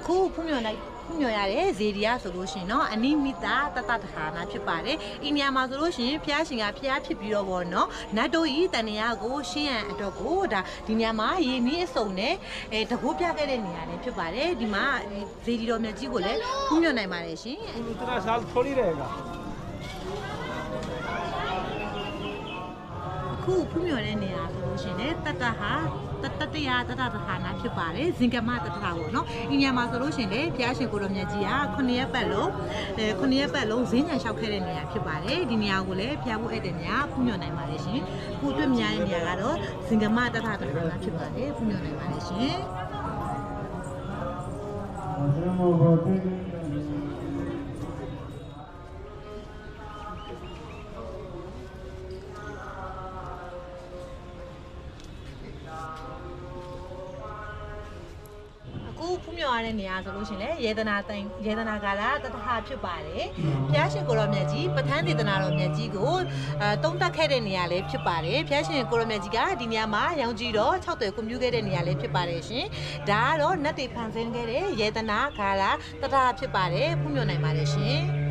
အခုဖုံးမြော်ရတဲ့ဇေဒီယာဆိုလို့ရှိရင်เนาะအနိမိတာတတတခါနာဖြစ်ပါတယ်အိန္ဒိယမှာဆိုလို့ရှိရင်ဖျားရှင်ကဖျားဖြစ်ပြီးတော့ဗောနော်နတ်တို့ဤတန်ရာကိုရှင်းရန်အတွက်ကိုဒါဒီနေရာမှာရေမီးအစုံနဲ့တကူပြခဲ့တဲ့နေရာလေးဖြစ်ပါတယ်ဒီမှာဇေဒီတော်မြတ်ကြီးကိုလည်းဖုံးမြော်နိုင်ပါတယ်ရှင်इतना साल थोड़ी रहेगा အခုဖုံးမြော်တဲ့နေရာဆိုလို့ရှိရင်လည်းတတဟာတတရာတတတခါနာဖြစ်ပါတယ်ဇင်ကမတတခါပေါ့နော်အိန္ဒိယမှာဆိုလို့ရှိရင်လည်းဖျားရှင်ကိုတော်မြတ်ကြီးက9ရက်ပတ်လုံး9ရက်ပတ်လုံးဈေးညံလျှောက်ခဲ့တဲ့နေရာဖြစ်ပါတယ်ဒီနေရာကိုလည်းဖျားဖို့ဧည့်သည်များဖုံးမြော်နိုင်ပါတယ်ရှင်ခုတွေ့မြင်ရတဲ့နေရာကတော့ဇင်ကမတတခါနာဖြစ်ပါတယ်ဖုံးမြော်နိုင်ပါတယ်ရှင်အခုဖုံးမြော်ရတဲ့နေရာဆိုလို့ရှိရင်လည်းယေဒနာကာလတတဟာဖြစ်ပါတယ်ဖျားရှင်ကိုရောမြတ်ကြီးပဋ္ဌာန်းဒေသနာတော်မြတ်ကြီးကိုတုံးတက်ခဲ့တဲ့နေရာလေးဖြစ်ပါတယ်ဖျားရှင်ကိုရောမြတ်ကြီးကဒီနေရာမှာရောင်ကြီးတော်6သွယ်ကွန်ပျူခဲ့တဲ့နေရာလေးဖြစ်ပါတယ်ရှင်ဒါကတော့နတ်တွေဖန်ဆင်းခဲ့တဲ့ယေဒနာကာလတတဟာဖြစ်ပါတယ်ဖုံးမြော်နိုင်ပါတယ်ရှင်